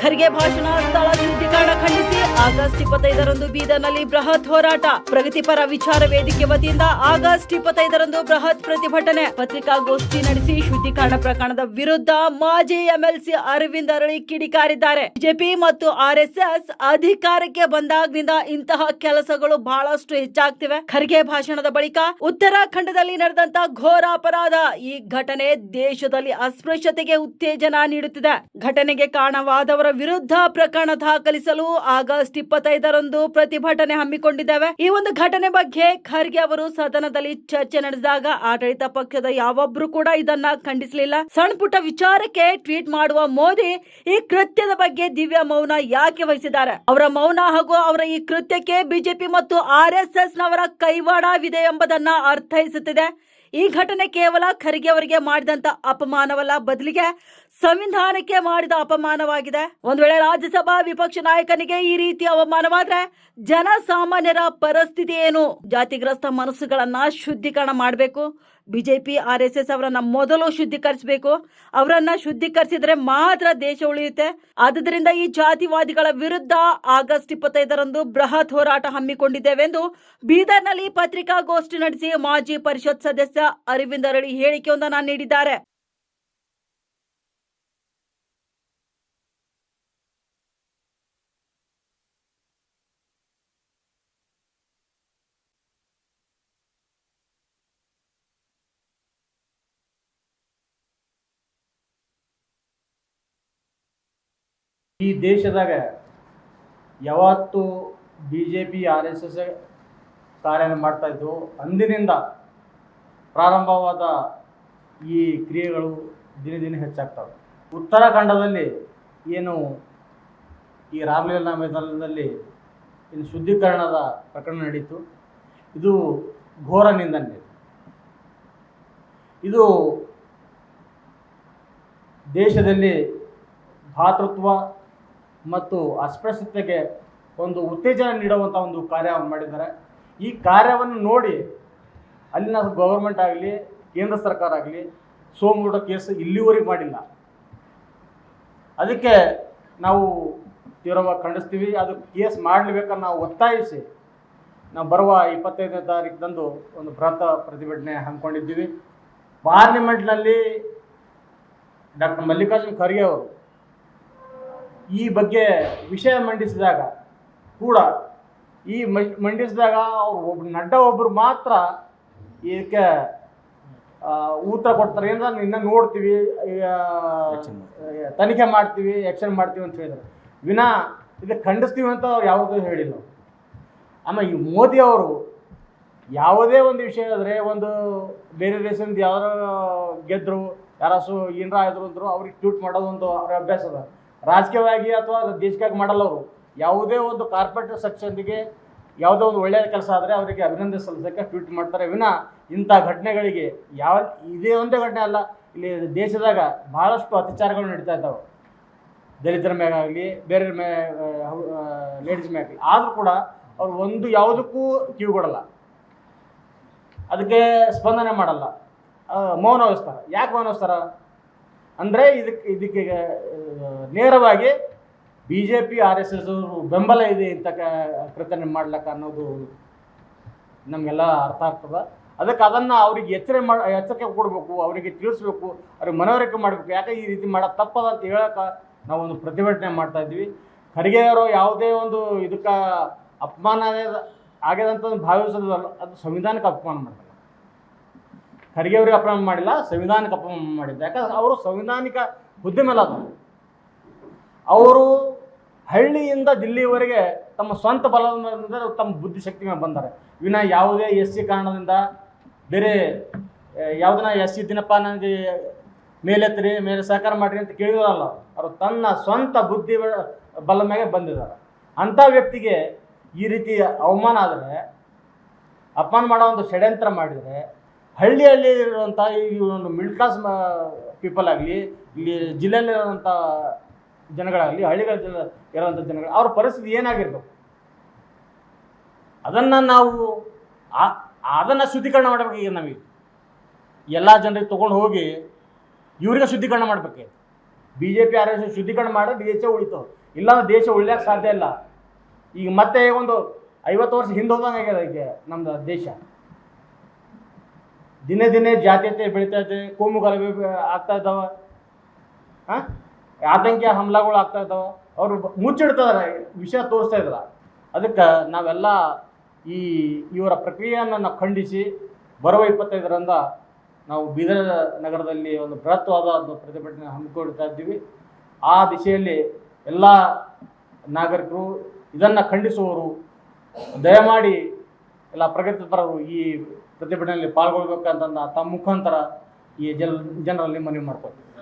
ಖರ್ಗೆ ಭಾಷಣ ಸ್ಥಳ ಶುದ್ಧೀಕರಣ ಖಂಡಿಸಿ ಆಗಸ್ಟ್ 25ರಂದು ಬೀದರ್ನಲ್ಲಿ ಬೃಹತ್ ಹೋರಾಟ. ಪ್ರಗತಿಪರ ವಿಚಾರ ವೇದಿಕೆ ವತಿಯಿಂದ ಆಗಸ್ಟ್ 25ರಂದು ಬೃಹತ್ ಪ್ರತಿಭಟನೆ. ಪತ್ರಿಕಾಗೋಷ್ಠಿ ನಡೆಸಿ ಶುದ್ಧೀಕರಣ ಪ್ರಕರಣದ ವಿರುದ್ಧ ಮಾಜಿ ಎಂಎಲ್ಸಿ ಅರವಿಂದ್ ಅರಳಿ ಕಿಡಿಕಾರಿದ್ದಾರೆ. ಬಿಜೆಪಿ ಮತ್ತು ಆರ್ಎಸ್ಎಸ್ ಅಧಿಕಾರಕ್ಕೆ ಬಂದಾಗಿನಿಂದ ಇಂತಹ ಕೆಲಸಗಳು ಬಹಳಷ್ಟು ಹೆಚ್ಚಾಗ್ತಿವೆ. ಖರ್ಗೆ ಭಾಷಣದ ಬಳಿಕ ಉತ್ತರಾಖಂಡದಲ್ಲಿ ನಡೆದಂತ ಘೋರ ಅಪರಾಧ. ಈ ಘಟನೆ ದೇಶದಲ್ಲಿ ಅಸ್ಪೃಶ್ಯತೆಗೆ ಉತ್ತೇಜನ ನೀಡುತ್ತಿದೆ. ಘಟನೆಗೆ ಕಾರಣವಾದವರ ವಿರುದ್ಧ ಪ್ರಕರಣ ದಾಖಲಿಸಲು ಆಗಸ್ಟ್ 25ರಂದು ಪ್ರತಿಭಟನೆ ಹಮ್ಮಿಕೊಂಡಿದ್ದೇವೆ. ಈ ಒಂದು ಘಟನೆ ಬಗ್ಗೆ ಖರ್ಗೆ ಅವರು ಸದನದಲ್ಲಿ ಚರ್ಚೆ ನಡೆಸಿದಾಗ ಆಡಳಿತ ಪಕ್ಷದ ಯಾವೊಬ್ರು ಕೂಡ ಇದನ್ನ ಖಂಡಿಸಲಿಲ್ಲ. ಸಣ್ಣ ಪುಟ್ಟ ವಿಚಾರಕ್ಕೆ ಟ್ವೀಟ್ ಮಾಡುವ ಮೋದಿ ಈ ಕೃತ್ಯದ ಬಗ್ಗೆ ದಿವ್ಯ ಮೌನ ಯಾಕೆ ವಹಿಸಿದ್ದಾರೆ? ಅವರ ಮೌನ ಹಾಗೂ ಅವರ ಈ ಕೃತ್ಯಕ್ಕೆ ಬಿಜೆಪಿ ಮತ್ತು ಆರ್ಎಸ್ಎಸ್ ನವರ ಕೈವಾಡವಿದೆ ಎಂಬುದನ್ನ ಅರ್ಥೈಸುತ್ತಿದೆ. ಈ ಘಟನೆ ಕೇವಲ ಖರ್ಗೆ ಅವರಿಗೆ ಮಾಡಿದಂತ ಅಪಮಾನವಲ್ಲ, ಬದಲಿಗೆ ಸಂವಿಧಾನಕ್ಕೆ ಮಾಡಿದ ಅಪಮಾನವಾಗಿದೆ. ಒಂದು ವೇಳೆ ರಾಜ್ಯಸಭಾ ವಿಪಕ್ಷ ನಾಯಕನಿಗೆ ಈ ರೀತಿ ಅವಮಾನವಾದ್ರೆ ಜನಸಾಮಾನ್ಯರ ಪರಿಸ್ಥಿತಿ ಏನು? ಜಾತಿಗ್ರಸ್ತ ಮನಸ್ಸುಗಳನ್ನ ಶುದ್ಧೀಕರಣ ಮಾಡಬೇಕು. ಬಿಜೆಪಿ ಆರ್ಎಸ್ಎಸ್ ಅವರನ್ನ ಮೊದಲು ಶುದ್ಧೀಕರಿಸಬೇಕು. ಅವರನ್ನ ಶುದ್ಧೀಕರಿಸಿದ್ರೆ ಮಾತ್ರ ದೇಶ ಉಳಿಯುತ್ತೆ. ಆದ್ದರಿಂದ ಈ ಜಾತಿವಾದಿಗಳ ವಿರುದ್ಧ ಆಗಸ್ಟ್ 25ರಂದು ಬೃಹತ್ ಹೋರಾಟ ಹಮ್ಮಿಕೊಂಡಿದ್ದೇವೆಂದು ಬೀದರ್ನಲ್ಲಿ ಪತ್ರಿಕಾಗೋಷ್ಠಿ ನಡೆಸಿ ಮಾಜಿ ಪರಿಷತ್ ಸದಸ್ಯ ಅರವಿಂದ್ ಅರಳಿ ಹೇಳಿಕೆಯೊಂದನ್ನು ನೀಡಿದ್ದಾರೆ. ಈ ದೇಶದಾಗ ಯಾವತ್ತು BJP RSS ಕಾರ್ಯ ಮಾಡ್ತಾ ಇದ್ದು ಅಂದಿನಿಂದ ಪ್ರಾರಂಭವಾದ ಈ ಕ್ರಿಯೆಗಳು ದಿನೇ ದಿನೇ ಹೆಚ್ಚಾಗ್ತವೆ. ಉತ್ತರಾಖಂಡದಲ್ಲಿ ಏನು ಈ ರಾಮಲೀಲಾ ಮೈದಾನದಲ್ಲಿ ಇನ್ನು ಶುದ್ಧೀಕರಣದ ಪ್ರಕರಣ ನಡೀತು. ಇದು ಘೋರ ನಿಂದನೆ. ಇದು ದೇಶದಲ್ಲಿ ಭಾತೃತ್ವ ಮತ್ತು ಅಸ್ಪೃಶ್ಯತೆಗೆ ಒಂದು ಉತ್ತೇಜನ ನೀಡುವಂಥ ಒಂದು ಕಾರ್ಯವನ್ನು ಮಾಡಿದ್ದಾರೆ. ಈ ಕಾರ್ಯವನ್ನು ನೋಡಿ ಅಲ್ಲಿನ ಗೌರ್ಮೆಂಟ್ ಆಗಲಿ ಕೇಂದ್ರ ಸರ್ಕಾರ ಆಗಲಿ ಸೋಮುಡ ಕೇಸ್ ಇಲ್ಲಿವರೆಗೆ ಮಾಡಿಲ್ಲ. ಅದಕ್ಕೆ ನಾವು ತೀವ್ರವಾಗಿ ಖಂಡಿಸ್ತೀವಿ. ಅದು ಕೇಸ್ ಮಾಡಲೇಬೇಕನ್ನು ನಾವು ಒತ್ತಾಯಿಸಿ ನಾವು ಬರುವ 25ನೇ ತಾರೀಕಿನಂದು ಒಂದು ಬೃಹತ್ ಪ್ರತಿಭಟನೆ ಹಮ್ಮಿಕೊಂಡಿದ್ದೀವಿ. ಪಾರ್ಲಿಮೆಂಟ್ನಲ್ಲಿ ಡಾಕ್ಟರ್ ಮಲ್ಲಿಕಾರ್ಜುನ್ ಖರ್ಗೆ ಅವರು ಈ ಬಗ್ಗೆ ವಿಷಯ ಮಂಡಿಸಿದಾಗ ಕೂಡ ಅವರು ನಡ್ಡಾ ಒಬ್ಬರು ಮಾತ್ರ ಇದಕ್ಕೆ ಉತ್ತರ ಕೊಡ್ತಾರೆ. ಏನಂದ್ರೆ ನಿನ್ನ ನೋಡ್ತೀವಿ, ತನಿಖೆ ಮಾಡ್ತೀವಿ, ಆ್ಯಕ್ಷನ್ ಮಾಡ್ತೀವಿ ಅಂತ ಹೇಳಿದ್ರು. ವಿನಾ ಇದಕ್ಕೆ ಖಂಡಿಸ್ತೀವಿ ಅಂತ ಅವ್ರು ಯಾವುದೂ ಹೇಳಿಲ್ಲ. ಆಮೇಲೆ ಈ ಮೋದಿ ಅವರು ಯಾವುದೇ ಒಂದು ವಿಷಯ ಆದರೆ ಒಂದು ಬೇರೆ ದೇಶದಿಂದ ಯಾರು ಗೆದ್ದರು, ಯಾರು ಏನರ ಆದ್ರು ಅಂದರು ಅವ್ರಿಗೆ ಟ್ವೀಟ್ ಮಾಡೋದು ಒಂದು ಅವ್ರ ಅಭ್ಯಾಸ ಅದ. ರಾಜಕೀಯವಾಗಿ ಅಥವಾ ದೇಶಕ್ಕಾಗಿ ಮಾಡಲ್ಲ. ಅವರು ಯಾವುದೇ ಒಂದು ಕಾರ್ಪೊರೇಟ್ ಸೆಕ್ಷನ್ಗೆ ಯಾವುದೋ ಒಂದು ಒಳ್ಳೆಯ ಕೆಲಸ ಆದರೆ ಅವರಿಗೆ ಅಭಿನಂದನೆ ಸಲ್ಲಿಸೋಕ್ಕೆ ಟ್ವೀಟ್ ಮಾಡ್ತಾರೆ. ವಿನಾ ಇಂಥ ಘಟನೆಗಳಿಗೆ ಇದೇ ಒಂದೇ ಘಟನೆ ಅಲ್ಲ, ಇಲ್ಲಿ ದೇಶದಾಗ ಭಾಳಷ್ಟು ಅತ್ಯಾಚಾರಗಳು ನಡೀತಾ ಇದ್ದಾವೆ. ದಲಿತರ ಮ್ಯಾಗಾಗಲಿ ಬೇರೆ ಲೇಡೀಸ್ ಮ್ಯಾಗಲಿ. ಆದರೂ ಕೂಡ ಅವ್ರು ಒಂದು ಯಾವುದಕ್ಕೂ ಕಿವಿಗೊಡಲ್ಲ, ಅದಕ್ಕೆ ಸ್ಪಂದನೆ ಮಾಡಲ್ಲ, ಮೌನ ವಹಿಸ್ತಾರೆ. ಯಾಕೆ ಮೌನ ವಹಿಸ್ತಾರೆ ಅಂದರೆ ಇದಕ್ಕೆ ನೇರವಾಗಿ BJP RSS ಬೆಂಬಲ ಇದೆ ಇಂಥ ಕೃತ್ಯ ಮಾಡ್ಲಿಕ್ಕೆ ಅನ್ನೋದು ನಮಗೆಲ್ಲ ಅರ್ಥ ಆಗ್ತದೆ. ಅದಕ್ಕೆ ಅದನ್ನು ಅವ್ರಿಗೆ ಎಚ್ಚರಿಕೆ ಕೊಡಬೇಕು, ಅವರಿಗೆ ತಿಳಿಸ್ಬೇಕು, ಅವ್ರಿಗೆ ಮನವರಿಕೆ ಮಾಡಬೇಕು. ಯಾಕೆ ಈ ರೀತಿ ಮಾಡೋದು ತಪ್ಪದ ಅಂತ ಹೇಳೋಕೆ ನಾವೊಂದು ಪ್ರತಿಭಟನೆ ಮಾಡ್ತಾಯಿದ್ವಿ. ಖರ್ಗೆ ಅವರು ಯಾವುದೇ ಒಂದು ಇದಕ್ಕೆ ಅಪಮಾನ ಆಗ್ಯದಂತ ಭಾವಿಸೋದಲ್ಲ, ಅದು ಸಂವಿಧಾನಕ್ಕೆ ಅಪಮಾನ ಮಾಡಿಲ್ಲ. ಖರ್ಗೆ ಅವ್ರಿಗೆ ಅಪಮಾನ ಮಾಡಿಲ್ಲ, ಸಂವಿಧಾನಕ್ಕೆ ಅಪಮಾನ ಮಾಡಿದ್ದ. ಯಾಕಂದ್ರೆ ಅವರು ಸಂವಿಧಾನಿಕ ಹುದ್ದೆ ಮೇಲೆ ಅದ. ಅವರು ಹಳ್ಳಿಯಿಂದ ದಿಲ್ಲಿವರೆಗೆ ತಮ್ಮ ಸ್ವಂತ ಬಲದಿಂದ ತಮ್ಮ ಬುದ್ಧಿಶಕ್ತಿ ಮೇಲೆ ಬಂದ್ದಾರೆ. ವಿನಾ ಯಾವುದೇ SC ಕಾರಣದಿಂದ ಬೇರೆ ಯಾವುದನ್ನ SC ದಿನಪ್ಪ ನನಗೆ ಮೇಲೆತ್ತರಿ ಮೇಲೆ ಸಹಕಾರ ಮಾಡಿರಿ ಅಂತ ಕೇಳಿರಲ್ಲ. ಅವರು ತನ್ನ ಸ್ವಂತ ಬುದ್ಧಿ ಬಲ ಮೇಲೆ ಬಂದಿದ್ದಾರೆ. ಅಂಥ ವ್ಯಕ್ತಿಗೆ ಈ ರೀತಿ ಅವಮಾನ ಆದರೆ, ಅಪಮಾನ ಮಾಡೋ ಒಂದು ಷಡ್ಯಂತ್ರ ಮಾಡಿದರೆ, ಹಳ್ಳಿಯಲ್ಲಿ ಇರುವಂಥ ಈ ಒಂದು ಮಿಡ್ಲ್ ಕ್ಲಾಸ್ ಪೀಪಲ್ ಆಗಲಿ, ಇಲ್ಲಿ ಜಿಲ್ಲೆಯಲ್ಲಿರುವಂಥ ಜನಗಳಾಗಲಿ, ಹಳ್ಳಿಗಳ ಇರೋವಂಥ ಜನಗಳು, ಅವ್ರ ಪರಿಸ್ಥಿತಿ ಏನಾಗಿರ್ಬೇಕು? ಅದನ್ನು ಶುದ್ಧೀಕರಣ ಮಾಡಬೇಕು. ಈಗ ನಮಗೆ ಎಲ್ಲ ಜನರಿಗೆ ತೊಗೊಂಡು ಹೋಗಿ ಇವರಿಗೆ ಶುದ್ಧೀಕರಣ ಮಾಡಬೇಕು. BJP RS ಶುದ್ಧೀಕರಣ ಮಾಡಿ ದೇಶ ಉಳಿತು, ಇಲ್ಲಾಂದ್ರೆ ದೇಶ ಉಳಿಯಕ್ಕೆ ಸಾಧ್ಯ ಇಲ್ಲ. ಈಗ ಮತ್ತೆ ಒಂದು 50 ವರ್ಷ ಹಿಂದೆ ಹೋದಂಗೆ ಆಗ್ಯದ ಈಗ ನಮ್ದು ದೇಶ. ದಿನೇ ದಿನೇ ಜಾತೀಯತೆ ಬೆಳೀತಾ ಇದೆ, ಕೋಮು ಗಲಭೆ ಆಗ್ತಾ ಇದ್ದಾವೆ, ಆತಂಕ ಹಮ್ಲಾಗಳು ಆಗ್ತಾ ಇದ್ದಾವೆ. ಅವರು ಮುಚ್ಚಿಡ್ತಾರೆ, ವಿಷಯ ತೋರಿಸ್ತಾ ಇದ್ರ. ಅದಕ್ಕೆ ನಾವೆಲ್ಲ ಇವರ ಪ್ರಕ್ರಿಯೆಯನ್ನು ನಾವು ಖಂಡಿಸಿ ಬರುವ 25ರಂದ ನಾವು ಬೀದರ್ ನಗರದಲ್ಲಿ ಒಂದು ಬೃಹತ್ವಾದ ಒಂದು ಪ್ರತಿಭಟನೆ ಹಮ್ಮಿಕೊಳ್ತಾ ಇದ್ದೀವಿ. ಆ ದಿಶೆಯಲ್ಲಿ ಎಲ್ಲ ನಾಗರಿಕರು ಇದನ್ನು ಖಂಡಿಸುವವರು ದಯಮಾಡಿ ಎಲ್ಲ ಪ್ರಗತಿಪರರು ಈ ಪ್ರತಿಭಟನೆಯಲ್ಲಿ ಪಾಲ್ಗೊಳ್ಬೇಕಂತ ತಮ್ಮ ಮುಖಾಂತರ ಈ ಜನರಲ್ಲಿ ಮನವಿ ಮಾಡ್ಕೊಳ್ತೀವಿ.